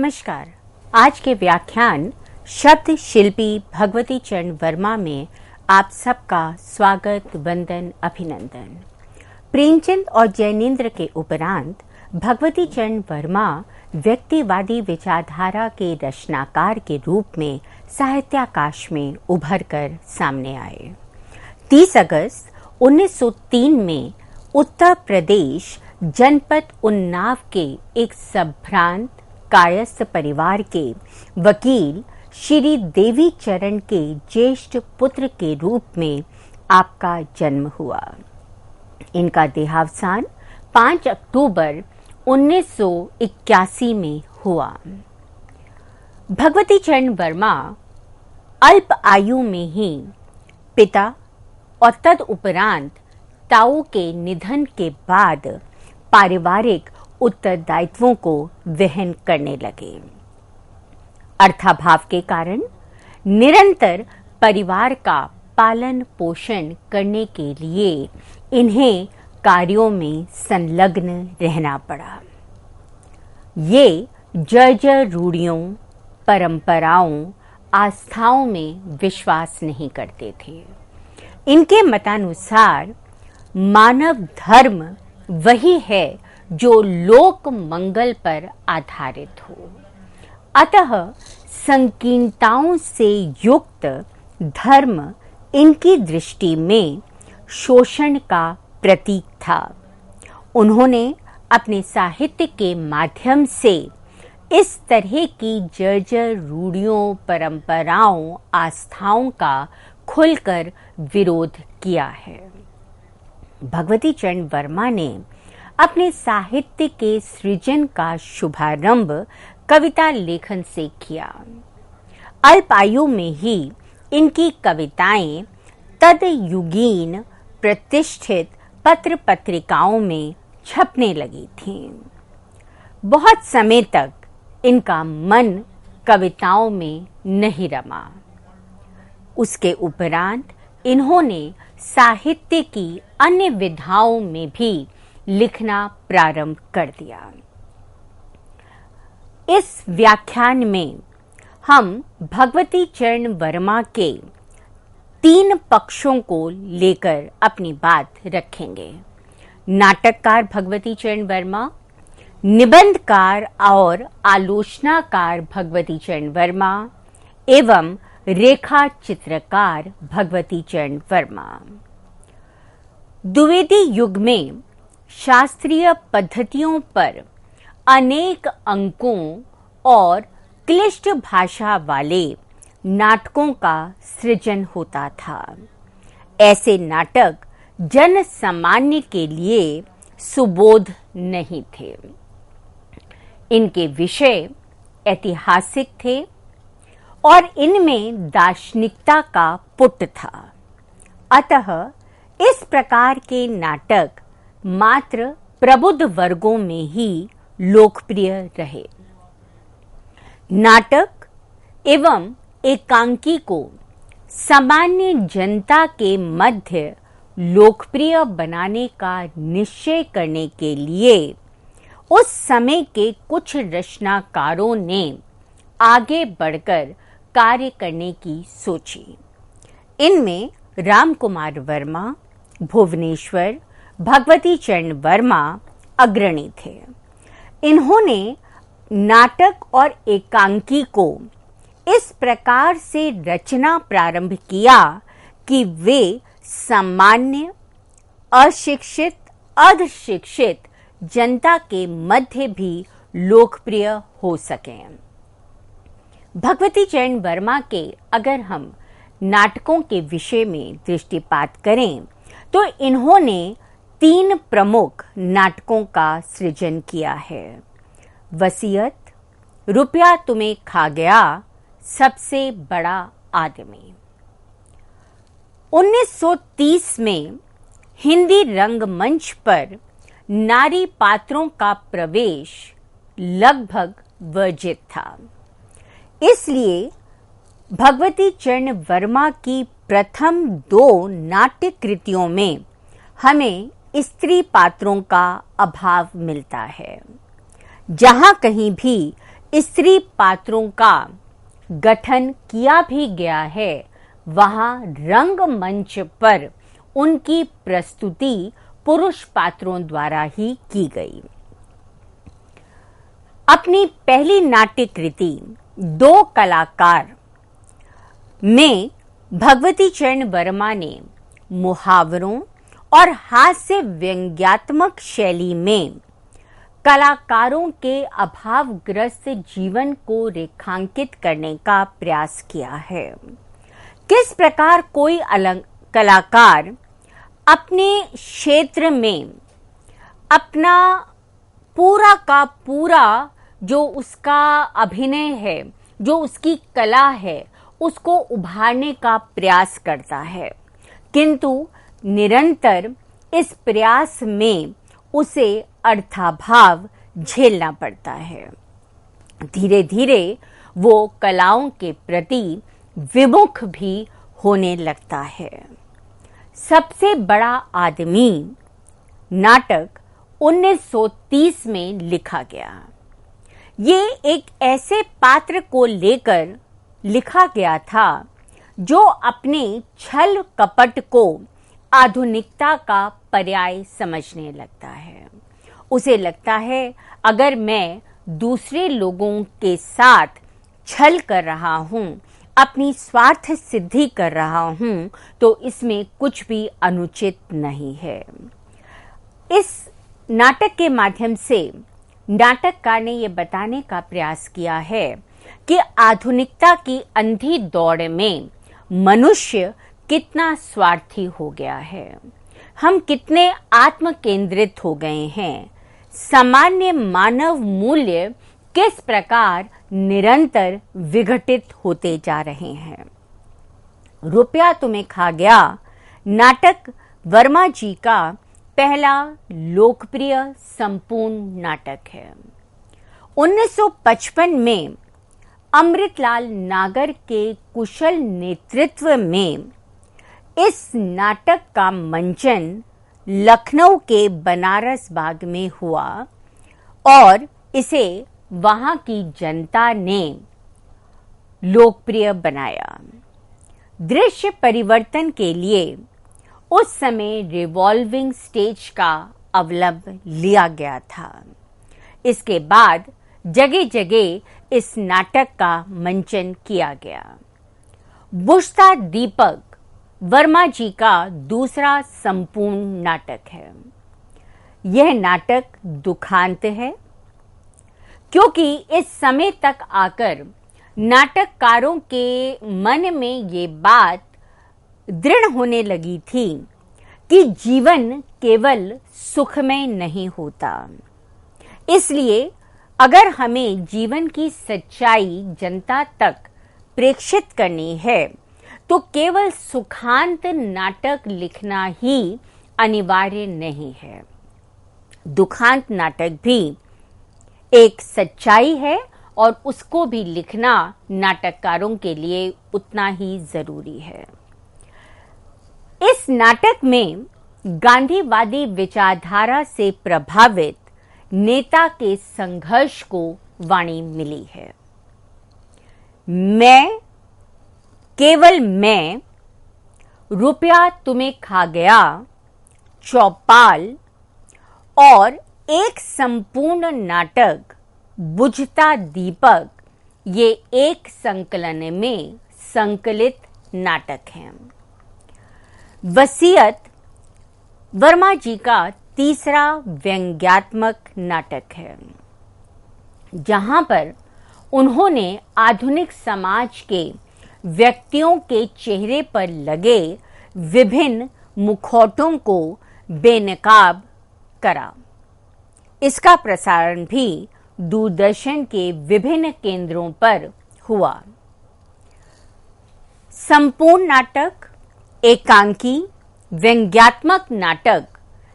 नमस्कार। आज के व्याख्यान शब्द शिल्पी भगवती चरण वर्मा में आप सबका स्वागत, वंदन, अभिनंदन। प्रेमचंद और जैनेन्द्र के उपरांत भगवती चरण वर्मा व्यक्तिवादी विचारधारा के रचनाकार के रूप में साहित्याकाश में उभर कर सामने आए। 30 अगस्त 1903 में उत्तर प्रदेश जनपद उन्नाव के एक संभ्रांत कायस्थ परिवार के वकील श्री देवी चरण के ज्येष्ठ पुत्र के रूप में आपका जन्म हुआ। इनका देहावसान 5 अक्टूबर 1981 में हुआ। भगवती चरण वर्मा अल्प आयु में ही पिता और तदुपरांत ताऊ के निधन के बाद पारिवारिक उत्तरदायित्वों को वहन करने लगे। अर्थाभाव के कारण निरंतर परिवार का पालन पोषण करने के लिए इन्हें कार्यों में संलग्न रहना पड़ा। ये जर्जर रूढ़ियों, परंपराओं, आस्थाओं में विश्वास नहीं करते थे। इनके मतानुसार मानव धर्म वही है जो लोक मंगल पर आधारित हो। अतः संकीर्णताओं से युक्त धर्म इनकी दृष्टि में शोषण का प्रतीक था। उन्होंने अपने साहित्य के माध्यम से इस तरह की जर्जर रूढ़ियों, परंपराओं, आस्थाओं का खुलकर विरोध किया है। भगवती चरण वर्मा ने अपने साहित्य के सृजन का शुभारंभ कविता लेखन से किया। अल्प आयु में ही इनकी कविताएं तदयुगीन प्रतिष्ठित पत्र पत्रिकाओं में छपने लगी थीं। बहुत समय तक इनका मन कविताओं में नहीं रमा। उसके उपरांत इन्होंने साहित्य की अन्य विधाओं में भी लिखना प्रारंभ कर दिया। इस व्याख्यान में हम भगवती चरण वर्मा के 3 पक्षों को लेकर अपनी बात रखेंगे। नाटककार भगवती चरण वर्मा, निबंधकार और आलोचनाकार भगवती चरण वर्मा एवं रेखा चित्रकार भगवती चरण वर्मा। द्विवेदी युग में शास्त्रीय पद्धतियों पर अनेक अंकों और क्लिष्ट भाषा वाले नाटकों का सृजन होता था। ऐसे नाटक जन सामान्य के लिए सुबोध नहीं थे। इनके विषय ऐतिहासिक थे और इनमें दार्शनिकता का पुट था। अतः इस प्रकार के नाटक मात्र प्रबुद्ध वर्गों में ही लोकप्रिय रहे। नाटक एवं एकांकी को सामान्य जनता के मध्य लोकप्रिय बनाने का निश्चय करने के लिए उस समय के कुछ रचनाकारों ने आगे बढ़कर कार्य करने की सोची। इनमें रामकुमार वर्मा, भुवनेश्वर, भगवती चरण वर्मा अग्रणी थे। इन्होंने नाटक और एकांकी को इस प्रकार से रचना प्रारंभ किया कि वे सामान्य, अशिक्षित, अर्धशिक्षित जनता के मध्य भी लोकप्रिय हो सकें। भगवती चरण वर्मा के अगर हम नाटकों के विषय में दृष्टिपात करें तो इन्होंने 3 प्रमुख नाटकों का सृजन किया है। वसीयत, रुपया तुम्हें खा गया, सबसे बड़ा आदमी। 1930 में हिंदी रंगमंच पर नारी पात्रों का प्रवेश लगभग वर्जित था। इसलिए भगवती चरण वर्मा की प्रथम 2 नाट्य कृतियों में हमें स्त्री पात्रों का अभाव मिलता है। जहां कहीं भी स्त्री पात्रों का गठन किया भी गया है, वहां रंगमंच पर उनकी प्रस्तुति पुरुष पात्रों द्वारा ही की गई। अपनी पहली नाट्य कृति दो कलाकार में भगवती चरण वर्मा ने मुहावरों और हास्य व्यंग्यात्मक शैली में कलाकारों के अभावग्रस्त जीवन को रेखांकित करने का प्रयास किया है। किस प्रकार कोई कलाकार अपने क्षेत्र में अपना पूरा का पूरा जो उसका अभिनय है, जो उसकी कला है, उसको उभारने का प्रयास करता है, किंतु निरंतर इस प्रयास में उसे अर्थाभाव झेलना पड़ता है। धीरे धीरे वो कलाओं के प्रति विमुख भी होने लगता है। सबसे बड़ा आदमी नाटक 1930 में लिखा गया। ये एक ऐसे पात्र को लेकर लिखा गया था जो अपने छल कपट को आधुनिकता का पर्याय समझने लगता है। उसे लगता है अगर मैं दूसरे लोगों के साथ छल कर रहा हूं, अपनी स्वार्थ सिद्धि कर रहा हूं, तो इसमें कुछ भी अनुचित नहीं है। इस नाटक के माध्यम से नाटककार ने यह बताने का प्रयास किया है कि आधुनिकता की अंधी दौड़ में मनुष्य कितना स्वार्थी हो गया है, हम कितने आत्म केंद्रित हो गए हैं, सामान्य मानव मूल्य किस प्रकार निरंतर विघटित होते जा रहे हैं। रुपया तुम्हें खा गया नाटक वर्मा जी का पहला लोकप्रिय संपूर्ण नाटक है। 1955 में अमृतलाल नागर के कुशल नेतृत्व में इस नाटक का मंचन लखनऊ के बनारस बाग में हुआ और इसे वहां की जनता ने लोकप्रिय बनाया। दृश्य परिवर्तन के लिए उस समय रिवॉल्विंग स्टेज का अवलंब लिया गया था। इसके बाद जगह जगह इस नाटक का मंचन किया गया। बुझता दीपक वर्मा जी का दूसरा संपूर्ण नाटक है। यह नाटक दुखांत है, क्योंकि इस समय तक आकर नाटककारों के मन में ये बात दृढ़ होने लगी थी कि जीवन केवल सुखमय नहीं होता। इसलिए अगर हमें जीवन की सच्चाई जनता तक प्रेषित करनी है तो केवल सुखांत नाटक लिखना ही अनिवार्य नहीं है। दुखांत नाटक भी एक सच्चाई है और उसको भी लिखना नाटककारों के लिए उतना ही जरूरी है। इस नाटक में गांधीवादी विचारधारा से प्रभावित नेता के संघर्ष को वाणी मिली है। मैं, केवल मैं, रुपया तुम्हें खा गया, चौपाल और एक संपूर्ण नाटक बुझता दीपक, ये एक संकलन में संकलित नाटक हैं। वसीयत वर्मा जी का तीसरा व्यंग्यात्मक नाटक है, जहां पर उन्होंने आधुनिक समाज के व्यक्तियों के चेहरे पर लगे विभिन्न मुखौटों को बेनकाब करा। इसका प्रसारण भी दूरदर्शन के विभिन्न केंद्रों पर हुआ। संपूर्ण नाटक, एकांकी व्यंग्यात्मक नाटक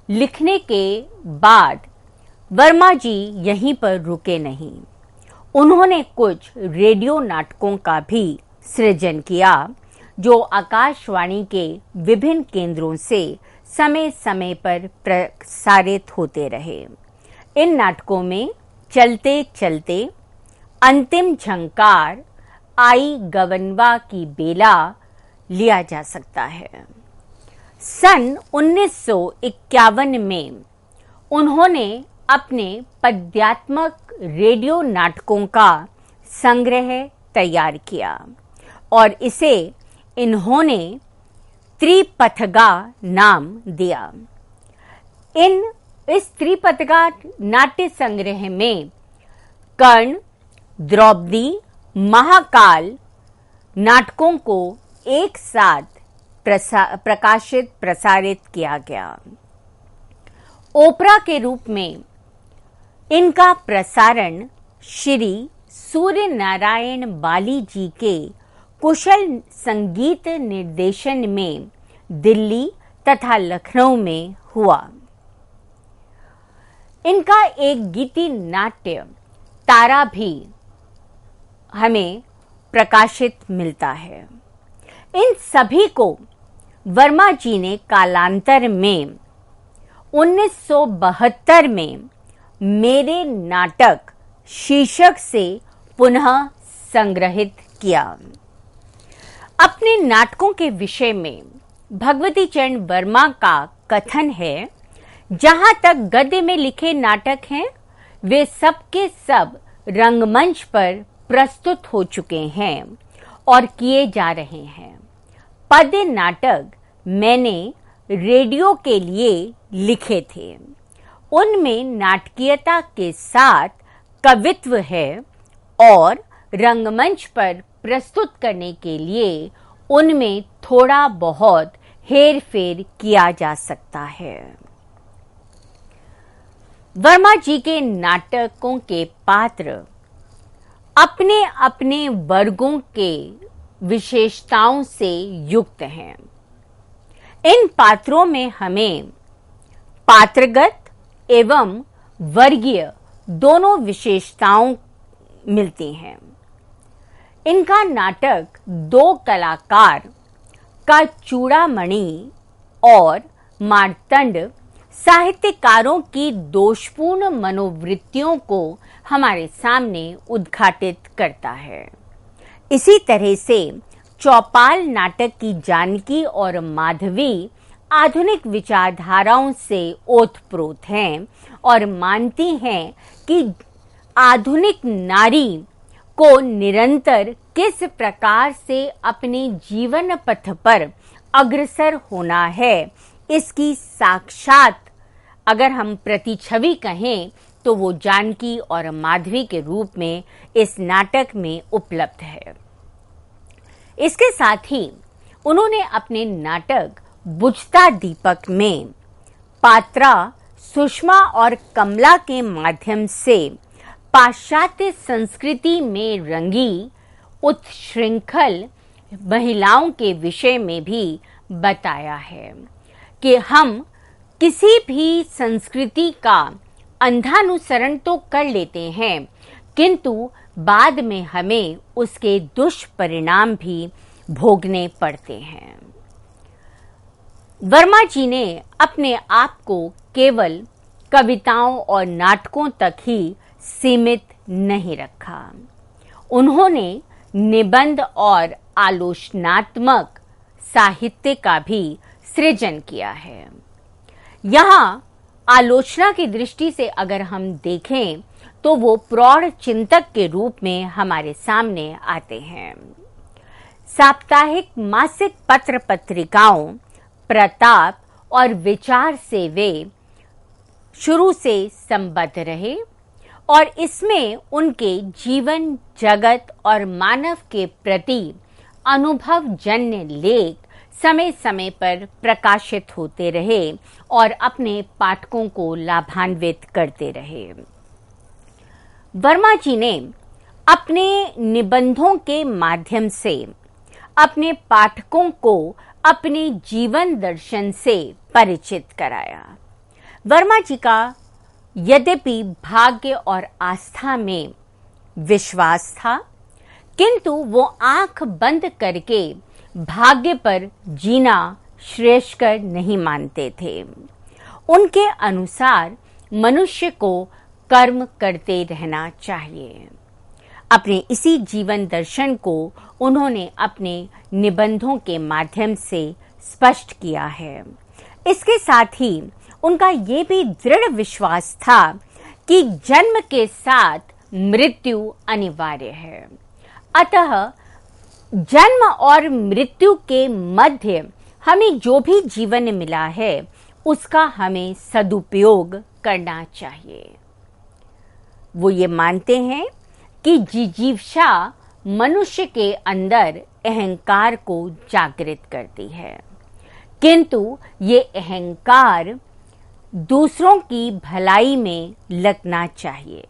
लिखने के बाद वर्मा जी यहीं पर रुके नहीं। उन्होंने कुछ रेडियो नाटकों का भी सृजन किया, जो आकाशवाणी के विभिन्न केंद्रों से समय समय पर प्रसारित होते रहे। इन नाटकों में चलते चलते, अंतिम झंकार आई गवनवा की बेला लिया जा सकता है। सन 1951 में उन्होंने अपने पद्यात्मक रेडियो नाटकों का संग्रह तैयार किया और इसे इन्होंने त्रिपथगा नाम दिया। इस त्रिपथगा नाट्य संग्रह में कर्ण, द्रौपदी, महाकाल नाटकों को एक साथ प्रसारित किया गया। ओपरा के रूप में इनका प्रसारण श्री सूर्य नारायण बाली जी के कुशल संगीत निर्देशन में दिल्ली तथा लखनऊ में हुआ। इनका एक गीति नाट्य तारा भी हमें प्रकाशित मिलता है। इन सभी को वर्मा जी ने कालांतर में 1972 में मेरे नाटक शीर्षक से पुनः संग्रहित किया। अपने नाटकों के विषय में भगवती चरण वर्मा का कथन है, जहां तक गद्य में लिखे नाटक हैं वे सबके सब रंगमंच पर प्रस्तुत हो चुके हैं और किए जा रहे हैं। पद्य नाटक मैंने रेडियो के लिए लिखे थे। उनमें नाटकीयता के साथ कवित्व है और रंगमंच पर प्रस्तुत करने के लिए उनमें थोड़ा बहुत हेरफेर किया जा सकता है। वर्मा जी के नाटकों के पात्र अपने अपने वर्गों के विशेषताओं से युक्त हैं। इन पात्रों में हमें पात्रगत एवं वर्गीय दोनों विशेषताओं मिलती हैं। इनका नाटक दो कलाकार का चूड़ामणि और मार्तंड साहित्यकारों की दोषपूर्ण मनोवृत्तियों को हमारे सामने उद्घाटित करता है। इसी तरह से चौपाल नाटक की जानकी और माधवी आधुनिक विचारधाराओं से ओतप्रोत हैं और मानती हैं कि आधुनिक नारी को निरंतर किस प्रकार से अपने जीवन पथ पर अग्रसर होना है, इसकी साक्षात अगर हम प्रतिछवि कहें तो वो जानकी और माधवी के रूप में इस नाटक में उपलब्ध है। इसके साथ ही उन्होंने अपने नाटक बुझता दीपक में पात्रा सुषमा और कमला के माध्यम से पाश्चात्य संस्कृति में रंगी उत्श्रृंखल महिलाओं के विषय में भी बताया है कि हम किसी भी संस्कृति का अंधानुसरण तो कर लेते हैं, किंतु बाद में हमें उसके दुष्परिणाम भी भोगने पड़ते हैं। वर्मा जी ने अपने आप को केवल कविताओं और नाटकों तक ही सीमित नहीं रखा। उन्होंने निबंध और आलोचनात्मक साहित्य का भी सृजन किया है। यहाँ आलोचना की दृष्टि से अगर हम देखें तो वो प्रौढ़ चिंतक के रूप में हमारे सामने आते हैं। साप्ताहिक मासिक पत्र पत्रिकाओं, प्रताप और विचार से वे शुरू से संबद्ध रहे और इसमें उनके जीवन, जगत और मानव के प्रति अनुभवजन्य लेख समय समय पर प्रकाशित होते रहे और अपने पाठकों को लाभान्वित करते रहे। वर्मा जी ने अपने निबंधों के माध्यम से अपने पाठकों को अपने जीवन दर्शन से परिचित कराया। वर्मा जी का यद्यपि भाग्य और आस्था में विश्वास था, किंतु वो आंख बंद करके भाग्य पर जीना श्रेयस्कर नहीं मानते थे। उनके अनुसार मनुष्य को कर्म करते रहना चाहिए। अपने इसी जीवन दर्शन को उन्होंने अपने निबंधों के माध्यम से स्पष्ट किया है। इसके साथ ही उनका ये भी दृढ़ विश्वास था कि जन्म के साथ मृत्यु अनिवार्य है। अतः जन्म और मृत्यु के मध्य हमें जो भी जीवन मिला है उसका हमें सदुपयोग करना चाहिए। वो ये मानते हैं कि जिजीविषा मनुष्य के अंदर अहंकार को जागृत करती है, किंतु ये अहंकार दूसरों की भलाई में लगना चाहिए।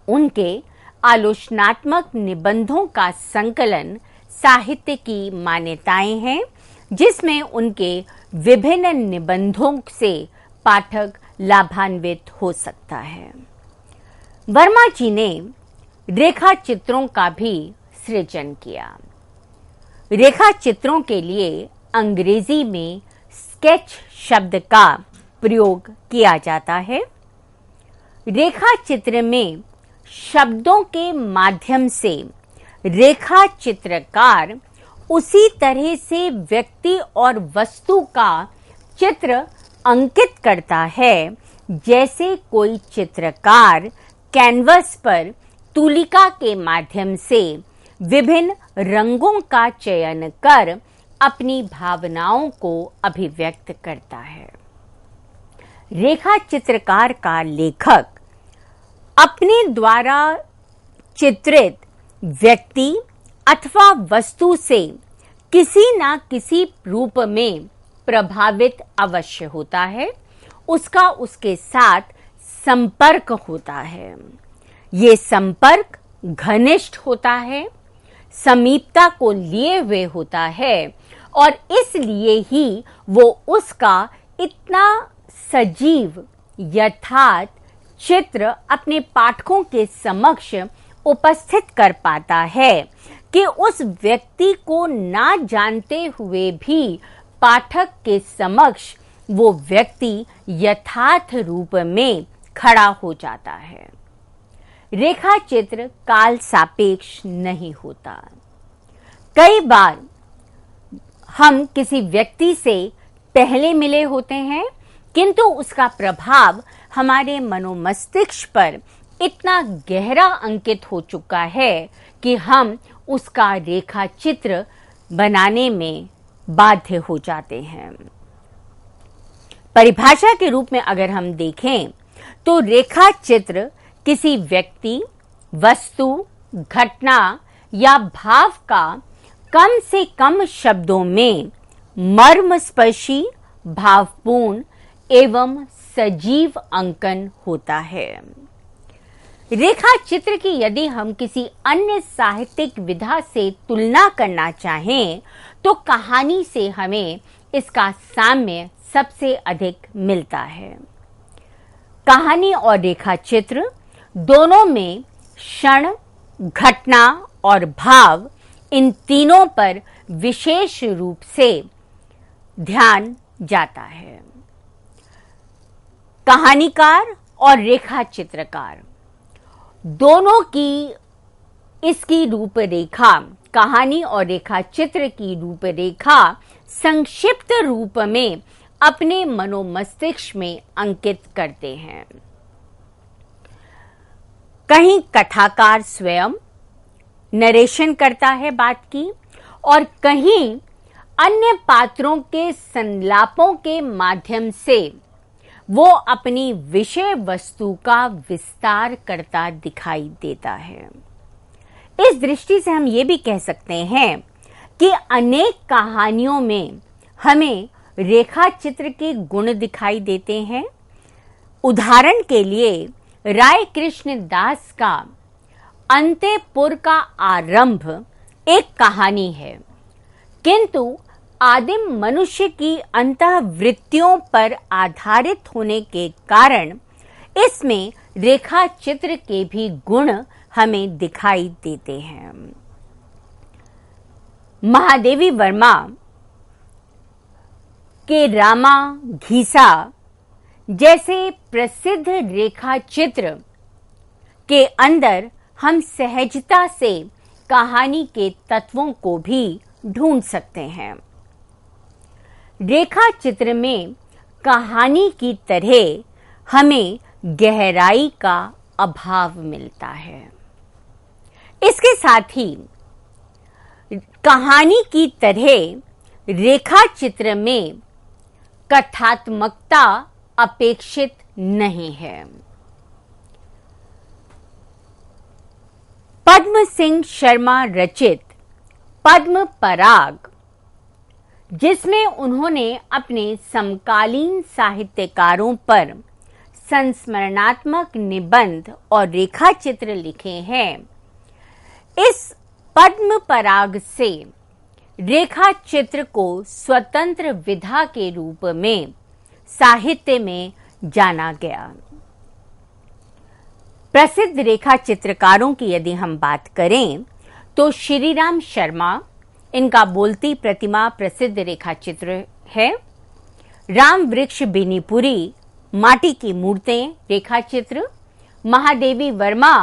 उनके आलोचनात्मक निबंधों का संकलन साहित्य की मान्यताएं हैं, जिसमें उनके विभिन्न निबंधों से पाठक लाभान्वित हो सकता है। वर्मा जी ने रेखा चित्रों का भी सृजन किया। रेखा चित्रों के लिए अंग्रेजी में स्केच शब्द का प्रयोग किया जाता है। रेखा चित्र में शब्दों के माध्यम से रेखा चित्रकार उसी तरह से व्यक्ति और वस्तु का चित्र अंकित करता है जैसे कोई चित्रकार कैनवस पर तुलिका के माध्यम से विभिन्न रंगों का चयन कर अपनी भावनाओं को अभिव्यक्त करता है। रेखा चित्रकार का लेखक अपने द्वारा चित्रित व्यक्ति अथवा वस्तु से किसी ना किसी रूप में प्रभावित अवश्य होता है। उसका उसके साथ संपर्क होता है। ये संपर्क घनिष्ठ होता है, समीपता को लिए हुए होता है और इसलिए ही वो उसका इतना सजीव यथार्थ चित्र अपने पाठकों के समक्ष उपस्थित कर पाता है कि उस व्यक्ति को ना जानते हुए भी पाठक के समक्ष वो व्यक्ति यथार्थ रूप में खड़ा हो जाता है। रेखा चित्र काल सापेक्ष नहीं होता। कई बार हम किसी व्यक्ति से पहले मिले होते हैं, किंतु उसका प्रभाव हमारे मनोमस्तिष्क पर इतना गहरा अंकित हो चुका है कि हम उसका रेखा चित्र बनाने में बाध्य हो जाते हैं। परिभाषा के रूप में अगर हम देखें तो रेखा चित्र किसी व्यक्ति, वस्तु, घटना या भाव का कम से कम शब्दों में मर्मस्पर्शी, भावपूर्ण एवं सजीव अंकन होता है। रेखा चित्र की यदि हम किसी अन्य साहित्यिक विधा से तुलना करना चाहें तो कहानी से हमें इसका साम्य सबसे अधिक मिलता है। कहानी और रेखा चित्र दोनों में क्षण, घटना और भाव, इन तीनों पर विशेष रूप से ध्यान जाता है। कहानीकार और रेखा चित्रकार दोनों की इसकी रूपरेखा, कहानी और रेखा चित्र की रूपरेखा संक्षिप्त रूप में अपने मनोमस्तिष्क में अंकित करते हैं। कहीं कथाकार स्वयं नरेशन करता है बात की और कहीं अन्य पात्रों के संलापों के माध्यम से वो अपनी विषय वस्तु का विस्तार करता दिखाई देता है। इस दृष्टि से हम ये भी कह सकते हैं कि अनेक कहानियों में हमें रेखा चित्र के गुण दिखाई देते हैं। उदाहरण के लिए राय कृष्ण दास का अंतेपुर का आरंभ एक कहानी है, किंतु आदिम मनुष्य की अंतःवृत्तियों पर आधारित होने के कारण इसमें रेखा चित्र के भी गुण हमें दिखाई देते हैं। महादेवी वर्मा के रामा घीसा जैसे प्रसिद्ध रेखा चित्र के अंदर हम सहजता से कहानी के तत्वों को भी ढूंढ सकते हैं। रेखा चित्र में कहानी की तरह हमें गहराई का अभाव मिलता है। इसके साथ ही कहानी की तरह रेखा चित्र में कथात्मकता अपेक्षित नहीं है। पद्म सिंह शर्मा रचित पद्म पराग, जिसमें उन्होंने अपने समकालीन साहित्यकारों पर संस्मरणात्मक निबंध और रेखा चित्र लिखे हैं, इस पद्म पराग से रेखा चित्र को स्वतंत्र विधा के रूप में साहित्य में जाना गया। प्रसिद्ध रेखा चित्रकारों की यदि हम बात करें तो श्रीराम शर्मा, इनका बोलती प्रतिमा प्रसिद्ध रेखा चित्र है। राम वृक्ष बेनीपुरी, माटी की मूर्तें रेखा चित्र। महादेवी वर्मा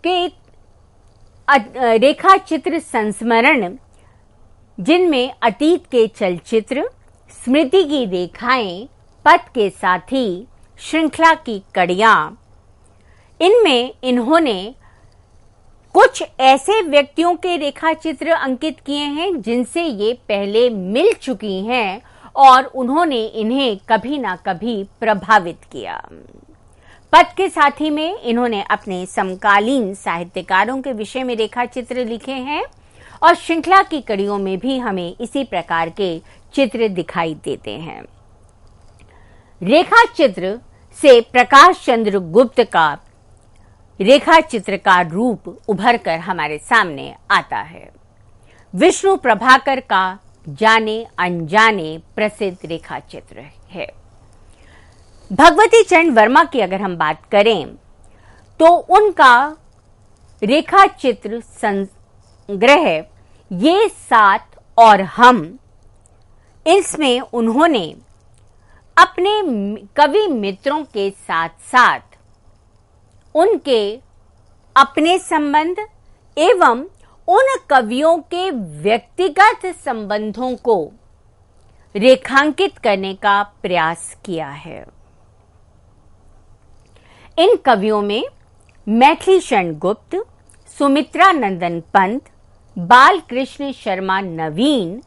के रेखा चित्र संस्मरण, जिनमें अतीत के चलचित्र, स्मृति की रेखाएं, पथ के साथी, श्रृंखला की कड़ियां, इनमें इन्होंने कुछ ऐसे व्यक्तियों के रेखा चित्र अंकित किए हैं जिनसे ये पहले मिल चुकी हैं और उन्होंने इन्हें कभी ना कभी प्रभावित किया। पथ के साथी में इन्होंने अपने समकालीन साहित्यकारों के विषय में रेखा चित्र लिखे हैं और श्रृंखला की कड़ियों में भी हमें इसी प्रकार के चित्र दिखाई देते हैं। रेखा चित्र से प्रकाश चंद्र गुप्त का रेखा चित्र का रूप उभर कर हमारे सामने आता है। विष्णु प्रभाकर का जाने अनजाने प्रसिद्ध रेखा चित्र है। भगवती चरण वर्मा की अगर हम बात करें तो उनका रेखा चित्र संग्रह ये साथ और हम, इसमें उन्होंने अपने कवि मित्रों के साथ साथ उनके अपने संबंध एवं उन कवियों के व्यक्तिगत संबंधों को रेखांकित करने का प्रयास किया है। इन कवियों में मैथिली शरण गुप्त, सुमित्रा नंदन पंत, बालकृष्ण शर्मा नवीन,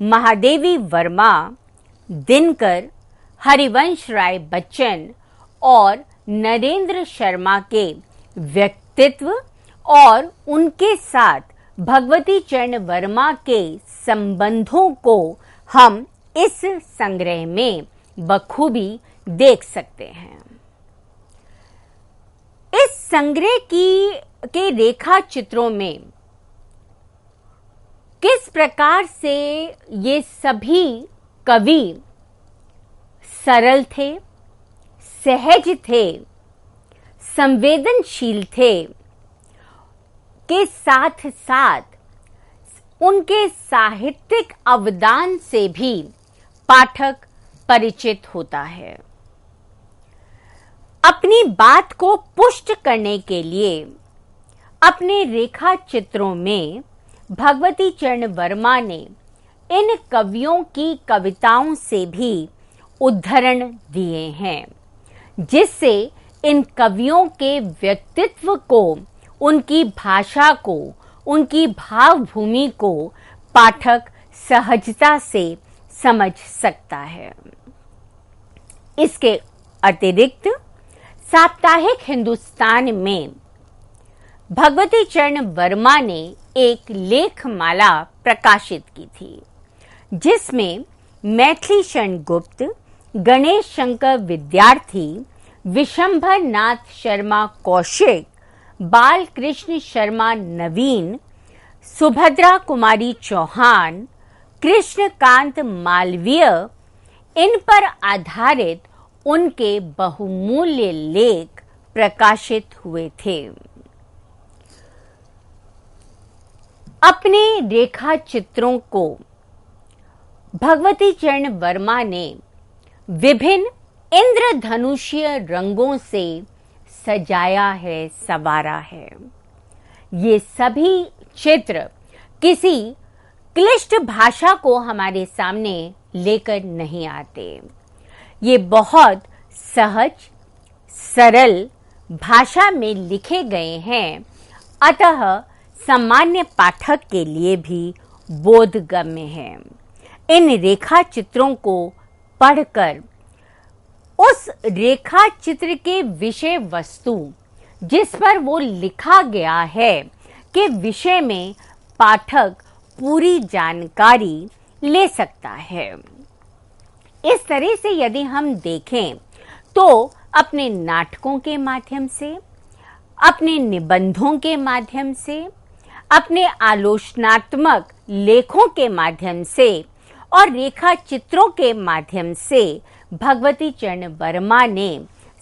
महादेवी वर्मा, दिनकर, हरिवंश राय बच्चन और नरेंद्र शर्मा के व्यक्तित्व और उनके साथ भगवती चरण वर्मा के संबंधों को हम इस संग्रह में बखूबी देख सकते हैं। इस संग्रह के रेखा चित्रों में किस प्रकार से ये सभी कवि सरल थे, सहज थे, संवेदनशील थे, के साथ साथ उनके साहित्यिक अवदान से भी पाठक परिचित होता है। अपनी बात को पुष्ट करने के लिए अपने रेखा चित्रों में भगवती चरण वर्मा ने इन कवियों की कविताओं से भी उद्धरण दिए हैं, जिससे इन कवियों के व्यक्तित्व को, उनकी भाषा को, उनकी भावभूमि को पाठक सहजता से समझ सकता है। इसके अतिरिक्त साप्ताहिक हिंदुस्तान में भगवती चरण वर्मा ने एक लेखमाला प्रकाशित की थी, जिसमें मैथिली शरण गुप्त, गणेश शंकर विद्यार्थी, विशंभर नाथ शर्मा कौशिक, बालकृष्ण शर्मा नवीन, सुभद्रा कुमारी चौहान, कृष्णकांत मालवीय, इन पर आधारित उनके बहुमूल्य लेख प्रकाशित हुए थे। अपने रेखा चित्रों को भगवती चरण वर्मा ने विभिन्न इंद्रधनुषीय रंगों से सजाया है, संवारा है। ये सभी चित्र किसी क्लिष्ट भाषा को हमारे सामने लेकर नहीं आते। ये बहुत सहज सरल भाषा में लिखे गए हैं, अतः सामान्य पाठक के लिए भी बोधगम्य है। इन रेखा चित्रों को पढ़कर उस रेखा चित्र के विषय वस्तु जिस पर वो लिखा गया है के विषय में पाठक पूरी जानकारी ले सकता है। इस तरह से यदि हम देखें तो अपने नाटकों के माध्यम से, अपने निबंधों के माध्यम से, अपने आलोचनात्मक लेखों के माध्यम से और रेखा चित्रों के माध्यम से भगवती चरण वर्मा ने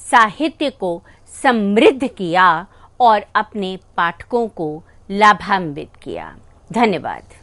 साहित्य को समृद्ध किया और अपने पाठकों को लाभान्वित किया। धन्यवाद।